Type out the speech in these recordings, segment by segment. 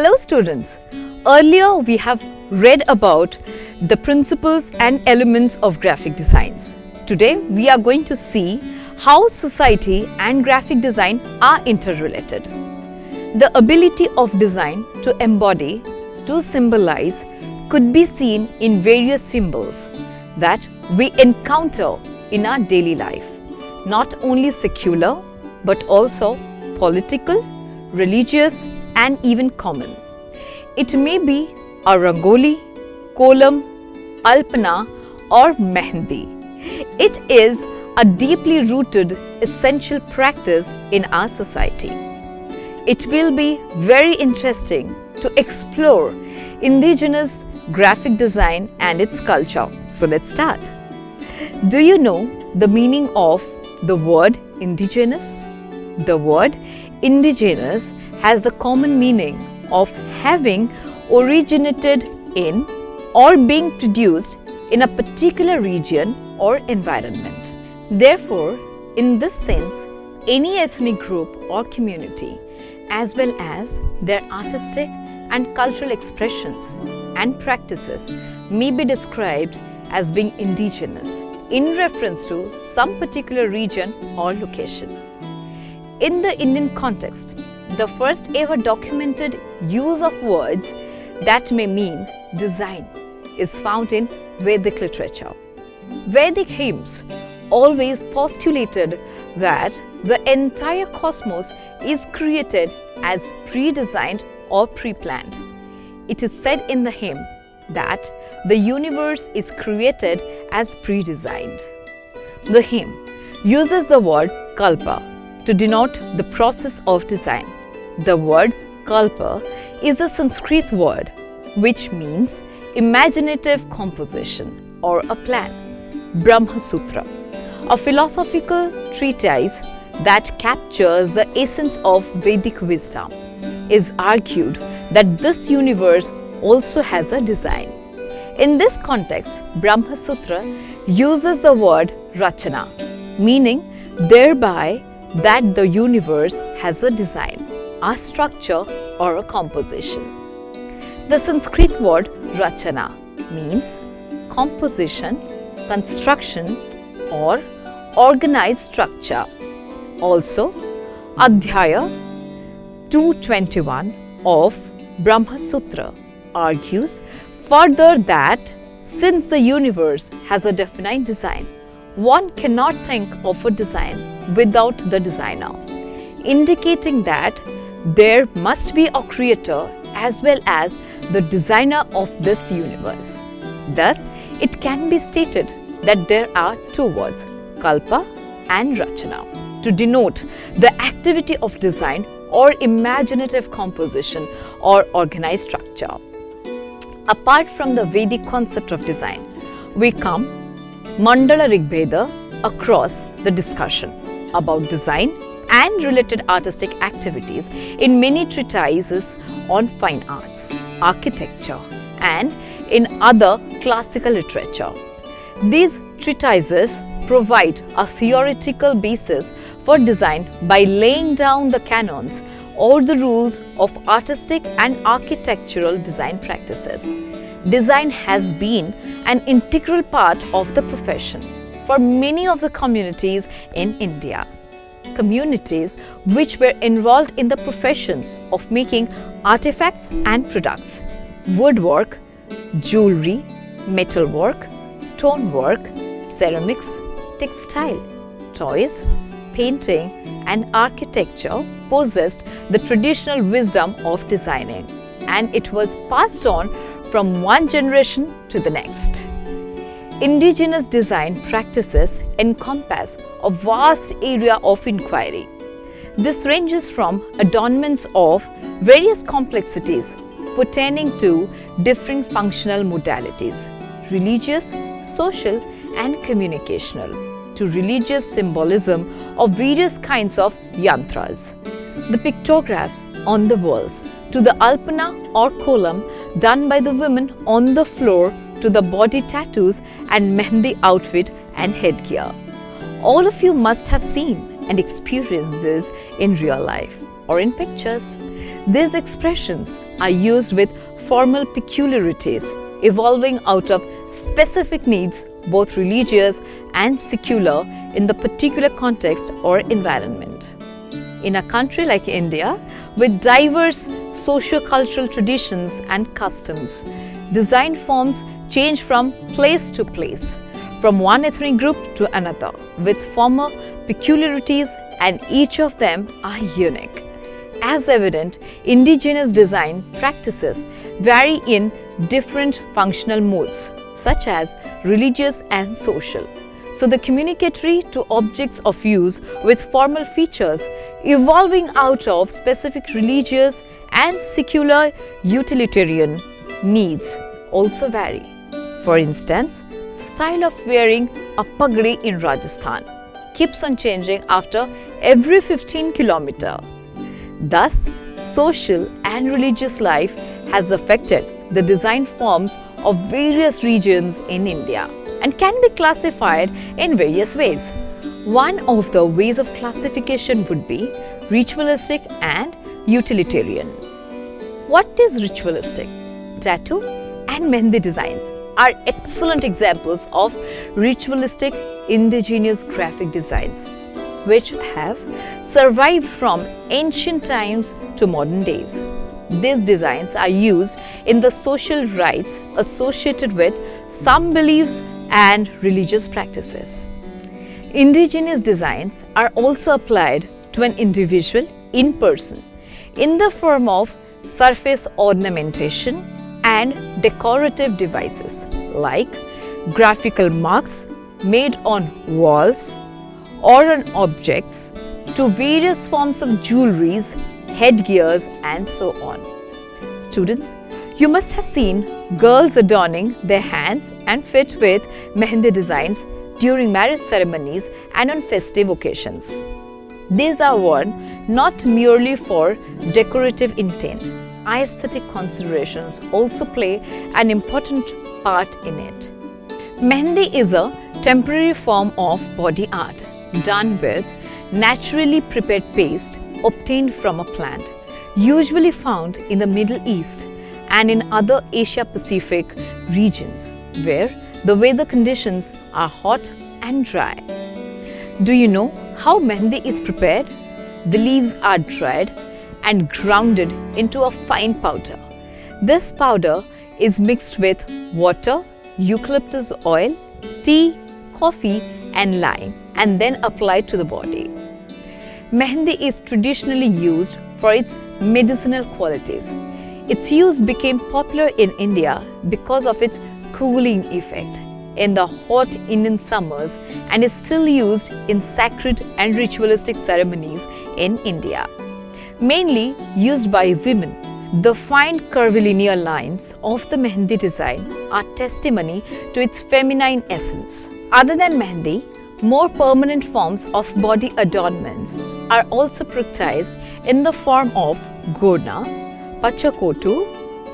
Hello students, earlier we have read about the principles and elements of graphic designs. Today we are going to see how society and graphic design are interrelated. The ability of design to embody, to symbolize could be seen in various symbols that we encounter in our daily life, not only secular but also political, religious and even common. It may be a rangoli, kolam, alpana or mehendi. It is a deeply rooted essential practice in our society. It will be very interesting to explore indigenous graphic design and its culture. So let's start. Do you know the meaning of the word indigenous? The word indigenous has the common meaning of having originated in or being produced in a particular region or environment. Therefore, in this sense, any ethnic group or community, as well as their artistic and cultural expressions and practices, may be described as being indigenous in reference to some particular region or location. In the Indian context, the first ever documented use of words that may mean design is found in Vedic literature. Vedic hymns always postulated that the entire cosmos is created as pre-designed or pre-planned. It is said in the hymn that the universe is created as pre-designed. The hymn uses the word kalpa to denote the process of design. The word kalpa is a Sanskrit word which means imaginative composition or a plan. Brahma Sutra, a philosophical treatise that captures the essence of Vedic wisdom, is argued that this universe also has a design. In this context, Brahma Sutra uses the word rachana, meaning thereby that the universe has a design, a structure or a composition. The Sanskrit word rachana means composition, construction or organized structure. Also, Adhyaya 221 of Brahma Sutra argues further that since the universe has a definite design, one cannot think of a design without the designer, indicating that there must be a creator as well as the designer of this universe. Thus, it can be stated that there are two words, kalpa and rachana, to denote the activity of design or imaginative composition or organized structure. Apart from the Vedic concept of design, we come Mandala Rigbeda across the discussion about design and related artistic activities in many treatises on fine arts, architecture and in other classical literature. These treatises provide a theoretical basis for design by laying down the canons or the rules of artistic and architectural design practices. Design has been an integral part of the profession for many of the communities in India. Communities which were involved in the professions of making artifacts and products, woodwork, jewelry, metalwork, stonework, ceramics, textile, toys, painting and architecture possessed the traditional wisdom of designing, and it was passed on from one generation to the next. Indigenous design practices encompass a vast area of inquiry. This ranges from adornments of various complexities pertaining to different functional modalities, religious, social and communicational, to religious symbolism of various kinds of yantras. The pictographs on the walls, to the alpana or kolam done by the women on the floor, to the body tattoos and mehendi outfit and headgear. All of you must have seen and experienced this in real life. or in pictures. These expressions are used with formal peculiarities, evolving out of specific needs, both religious and secular, in the particular context or environment. In a country like India, with diverse socio-cultural traditions and customs, design forms change from place to place, from one ethnic group to another, with former peculiarities, and each of them are unique. As evident, indigenous design practices vary in different functional modes, such as religious and social. So the communicatory to objects of use with formal features evolving out of specific religious and secular utilitarian needs also vary. For instance, style of wearing a pagdi in Rajasthan keeps on changing after every 15 kilometers. Thus, social and religious life has affected the design forms of various regions in India and can be classified in various ways. One of the ways of classification would be ritualistic and utilitarian. What is ritualistic? Tattoo and Mehndi designs are excellent examples of ritualistic indigenous graphic designs, which have survived from ancient times to modern days. These designs are used in the social rites associated with some beliefs and religious practices. Indigenous designs are also applied to an individual in person in the form of surface ornamentation and decorative devices like graphical marks made on walls or on objects, to various forms of jewelries, headgears, and so on. Students, you must have seen girls adorning their hands and feet with Mehndi designs during marriage ceremonies and on festive occasions. These are worn not merely for decorative intent. Aesthetic considerations also play an important part in it. Mehndi is a temporary form of body art done with naturally prepared paste obtained from a plant, usually found in the Middle East and in other Asia-Pacific regions where the weather conditions are hot and dry. Do you know how Mehndi is prepared? The leaves are dried and grounded into a fine powder. This powder is mixed with water, eucalyptus oil, tea, coffee, and lime, and then applied to the body. Mehndi is traditionally used for its medicinal qualities. Its use became popular in India because of its cooling effect in the hot Indian summers and is still used in sacred and ritualistic ceremonies in India. Mainly used by women, the fine curvilinear lines of the Mehndi design are testimony to its feminine essence. Other than Mehndi, more permanent forms of body adornments are also practiced in the form of gona, pachakotu,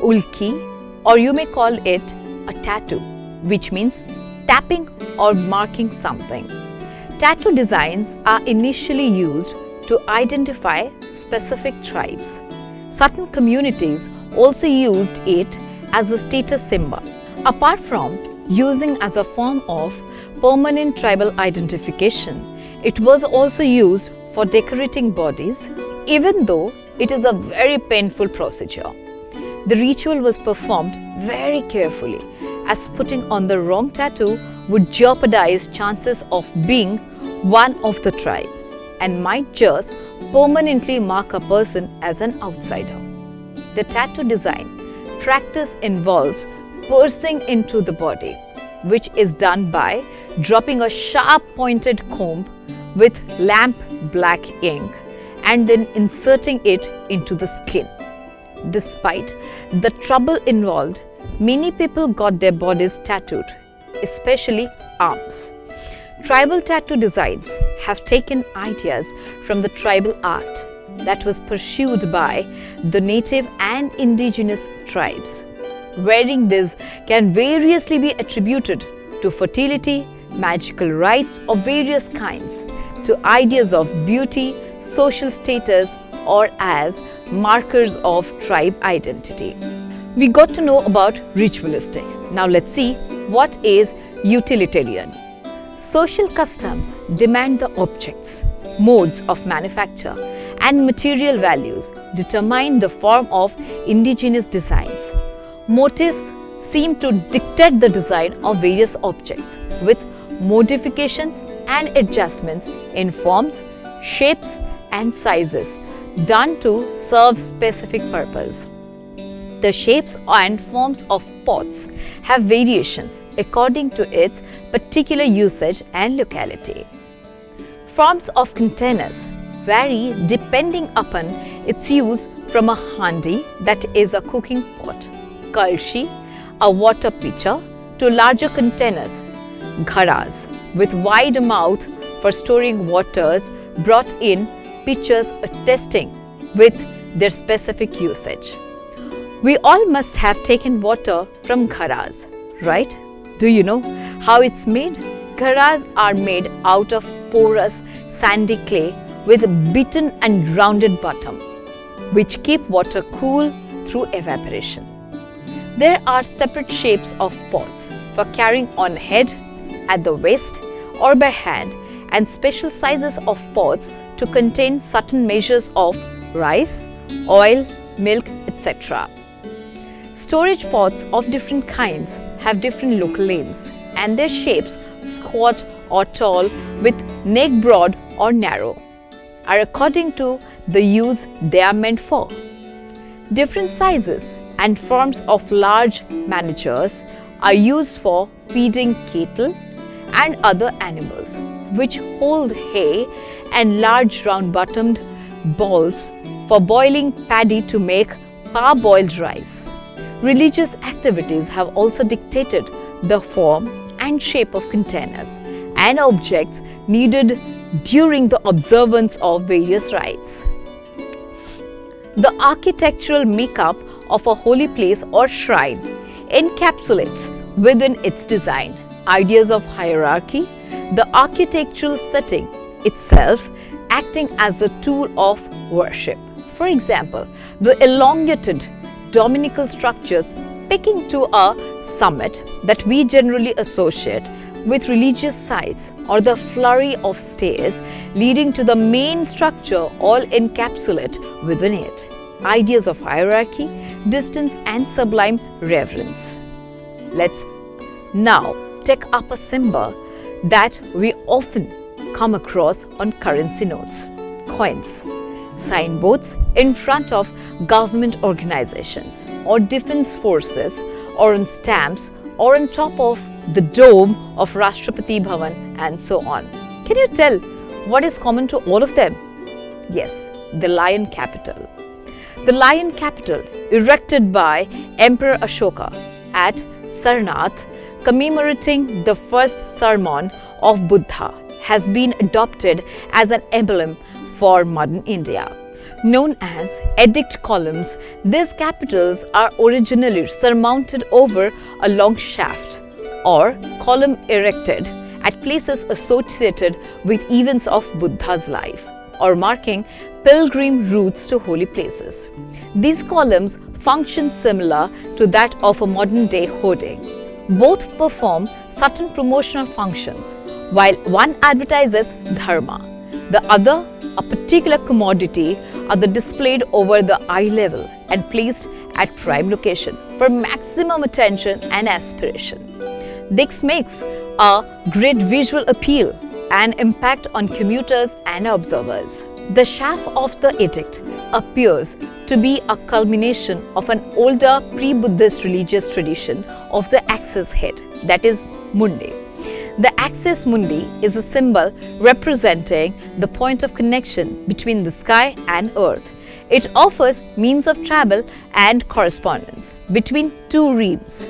ulki, or you may call it a tattoo, which means tapping or marking something. Tattoo designs are initially used to identify specific tribes. Certain communities also used it as a status symbol. Apart from using as a form of permanent tribal identification, it was also used for decorating bodies, even though it is a very painful procedure. The ritual was performed very carefully, as putting on the wrong tattoo would jeopardize chances of being one of the tribe and might just permanently mark a person as an outsider. The tattoo design practice involves piercing into the body, which is done by dropping a sharp pointed comb with lamp black ink and then inserting it into the skin. Despite the trouble involved, many people got their bodies tattooed, especially arms. Tribal tattoo designs have taken ideas from the tribal art that was pursued by the native and indigenous tribes. Wearing this can variously be attributed to fertility, magical rites of various kinds, to ideas of beauty, social status, or as markers of tribe identity. We got to know about ritualistic. Now let's see what is utilitarian. Social customs demand the objects, modes of manufacture, and material values determine the form of indigenous designs. Motifs seem to dictate the design of various objects, with modifications and adjustments in forms, shapes, and sizes done to serve specific purpose. The shapes and forms of pots have variations according to its particular usage and locality. Forms of containers vary depending upon its use, from a handi, that is a cooking pot, kalshi, a water pitcher, to larger containers, gharas, with wide mouth for storing waters, brought in pitchers attesting with their specific usage. We all must have taken water from gharas, right? Do you know how it's made? Gharas are made out of porous sandy clay with a beaten and rounded bottom, which keep water cool through evaporation. There are separate shapes of pots for carrying on head, at the waist, or by hand, and special sizes of pots to contain certain measures of rice, oil, milk, etc. Storage pots of different kinds have different local names, and their shapes, squat or tall, with neck broad or narrow, are according to the use they are meant for. Different sizes and forms of large managers are used for feeding cattle and other animals, which hold hay, and large round-bottomed bowls for boiling paddy to make parboiled rice. Religious activities have also dictated the form and shape of containers and objects needed during the observance of various rites. The architectural makeup of a holy place or shrine encapsulates within its design ideas of hierarchy, the architectural setting itself acting as a tool of worship. For example, the elongated dominical structures peaking to a summit that we generally associate with religious sites, or the flurry of stairs leading to the main structure, all encapsulate within it ideas of hierarchy, distance, and sublime reverence. Let's now take up a symbol that we often come across on currency notes: coins. Signboards in front of government organizations or defense forces, or on stamps, or on top of the dome of Rashtrapati Bhavan, and so on. Can you tell what is common to all of them? Yes, the lion capital. The lion capital, erected by Emperor Ashoka at Sarnath, commemorating the first sermon of Buddha, has been adopted as an emblem for modern India. Known as edict columns, these capitals are originally surmounted over a long shaft or column erected at places associated with events of Buddha's life or marking pilgrim routes to holy places. These columns function similar to that of a modern-day hoarding. Both perform certain promotional functions. While one advertises dharma, the other a particular commodity, are displayed over the eye level and placed at prime location for maximum attention and aspiration. This makes a great visual appeal and impact on commuters and observers. The shaft of the edict appears to be a culmination of an older pre-Buddhist religious tradition of the axis head, that is mundi. The axis mundi is a symbol representing the point of connection between the sky and earth. It offers means of travel and correspondence between two realms.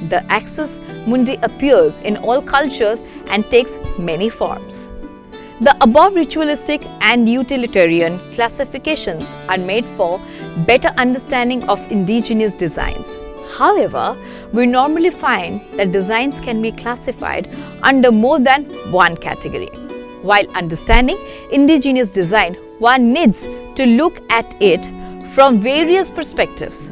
The axis mundi appears in all cultures and takes many forms. The above ritualistic and utilitarian classifications are made for better understanding of indigenous designs. However, we normally find that designs can be classified under more than one category. While understanding indigenous design one needs to look at it from various perspectives.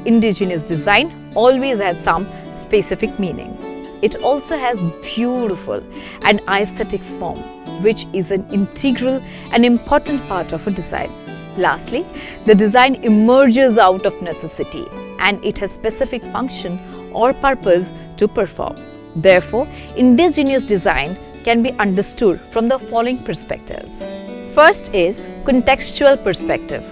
Indigenous design always has some specific meaning. It also has beautiful and aesthetic form, which is an integral and important part of a design. Lastly, the design emerges out of necessity and it has specific function or purpose to perform. Therefore, indigenous design can be understood from the following perspectives. First is contextual perspective.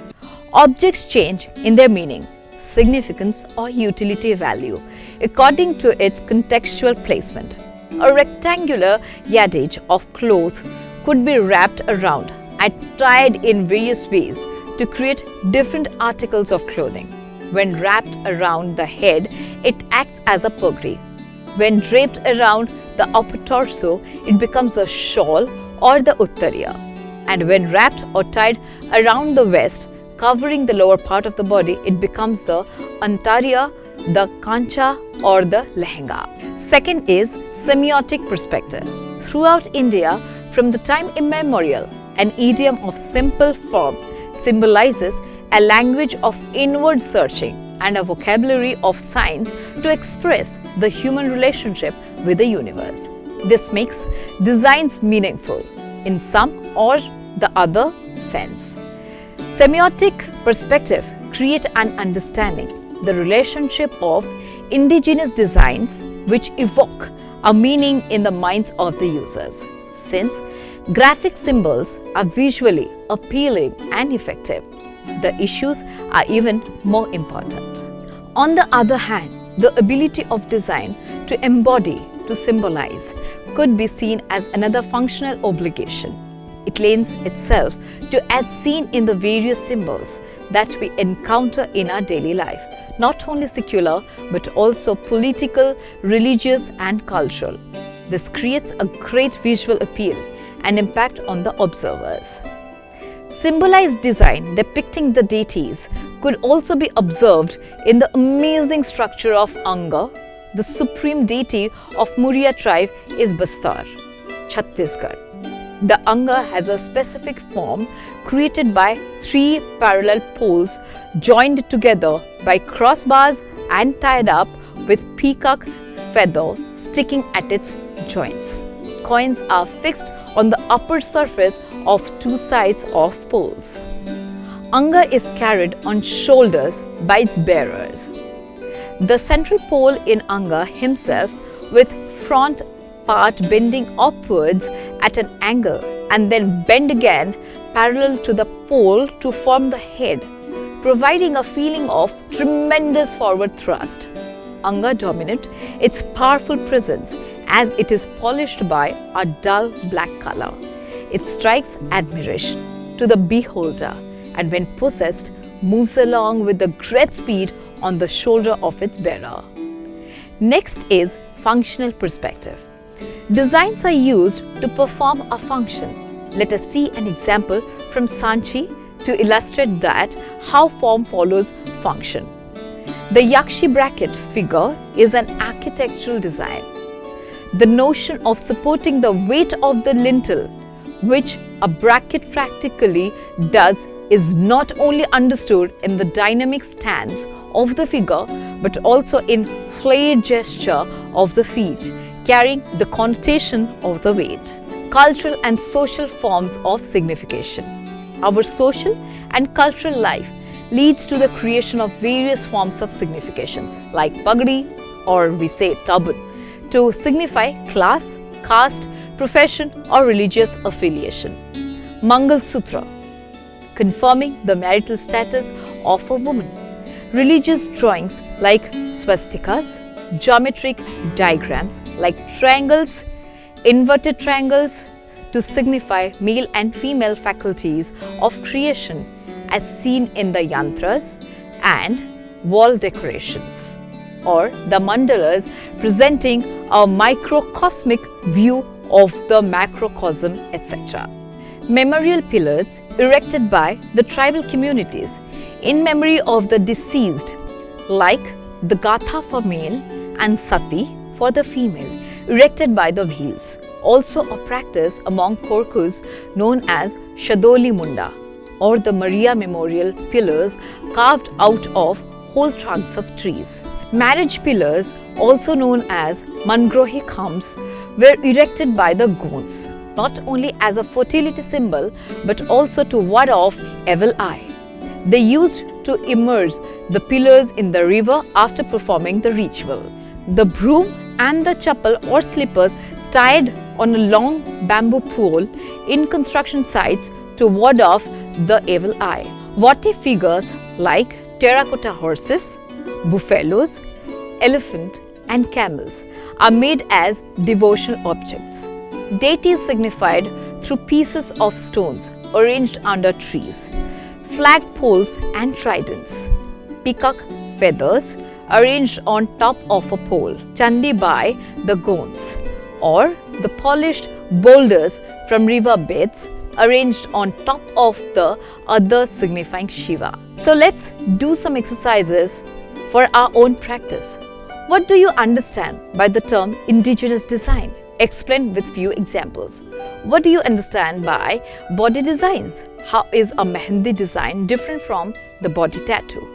Objects change in their meaning, significance or utility value according to its contextual placement. A rectangular yardage of cloth could be wrapped around and tied in various ways to create different articles of clothing. When wrapped around the head, it acts as a pugri. When draped around the upper torso, it becomes a shawl or the uttariya. And when wrapped or tied around the waist, covering the lower part of the body, it becomes the antariya, the kancha or the lehenga. Second is semiotic perspective. Throughout India, from the time immemorial, an idiom of simple form symbolizes a language of inward searching and a vocabulary of signs to express the human relationship with the universe. This makes designs meaningful in some or the other sense. Semiotic perspective create an understanding the relationship of indigenous designs which evoke a meaning in the minds of the users. Since graphic symbols are visually appealing and effective, the issues are even more important. On the other hand, the ability of design to embody, to symbolize, could be seen as another functional obligation. It lends itself to as seen in the various symbols that we encounter in our daily life, not only secular but also political, religious and cultural. This creates a great visual appeal and impact on the observers. Symbolized design depicting the deities could also be observed in the amazing structure of Anga. The supreme deity of Murya tribe is Bastar, Chhattisgarh. The Anga has a specific form created by 3 parallel poles joined together by crossbars and tied up with peacock feather sticking at its joints. Coins are fixed on the upper surface of 2 sides of poles. Anga is carried on shoulders by its bearers. The central pole in Anga himself with front part bending upwards at an angle and then bend again parallel to the pole to form the head, providing a feeling of tremendous forward thrust. Anga dominate its powerful presence as it is polished by a dull black color. It strikes admiration to the beholder and when possessed moves along with a great speed on the shoulder of its bearer. Next is functional perspective. Designs are used to perform a function. Let us see an example from Sanchi to illustrate that how form follows function. The Yakshi bracket figure is an architectural design. The notion of supporting the weight of the lintel, which a bracket practically does, is not only understood in the dynamic stance of the figure but also in flared gesture of the feet, carrying the connotation of the weight. Cultural and social forms of signification. Our social and cultural life leads to the creation of various forms of significations like pagdi or we say turban to signify class, caste, profession or religious affiliation. Mangal Sutra, confirming the marital status of a woman. Religious drawings like swastikas, geometric diagrams like triangles, inverted triangles to signify male and female faculties of creation as seen in the yantras and wall decorations, or the mandalas presenting a microcosmic view of the macrocosm, etc. Memorial pillars erected by the tribal communities in memory of the deceased, like the Gatha for male and Sati for the female, erected by the Bhils. Also a practice among Korkus known as Shadoli Munda, or the Maria Memorial pillars carved out of whole trunks of trees. Marriage pillars, also known as mangrohe khams, were erected by the Gonds, not only as a fertility symbol but also to ward off evil eye. They used to immerse the pillars in the river after performing the ritual. The broom and the chappal or slippers tied on a long bamboo pole in construction sites to ward off the evil eye. Votive figures like terracotta horses, buffaloes, elephant and camels are made as devotional objects. Deities signified through pieces of stones arranged under trees, flagpoles and tridents, peacock feathers arranged on top of a pole, Chandi by the Gonds, or the polished boulders from river beds arranged on top of the others signifying Shiva. So let's do some exercises for our own practice. What do you understand by the term indigenous design? Explain with few examples. What do you understand by body designs? How is a mehendi design different from the body tattoo?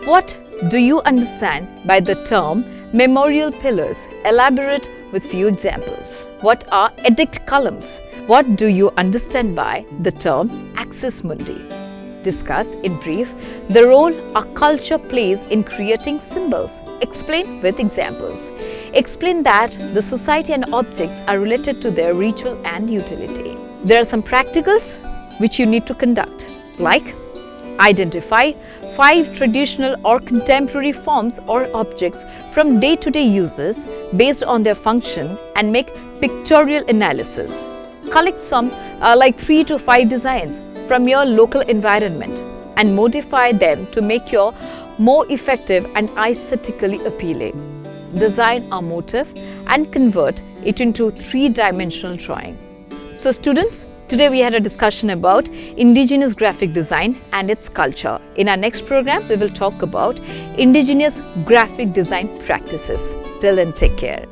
What do you understand by the term memorial pillars? Elaborate with few examples. What are edict columns? What do you understand by the term axis mundi? Discuss in brief the role our culture plays in creating symbols. Explain with examples. Explain that the society and objects are related to their ritual and utility. There are some practicals which you need to conduct, like identify 5 traditional or contemporary forms or objects from day-to-day uses based on their function and make pictorial analysis. Collect some like 3 to 5 designs from your local environment and modify them to make your more effective and aesthetically appealing. Design a motif and convert it into 3-dimensional drawing. So students, today we had a discussion about indigenous graphic design and its culture. In our next program, we will talk about indigenous graphic design practices. Till then, take care.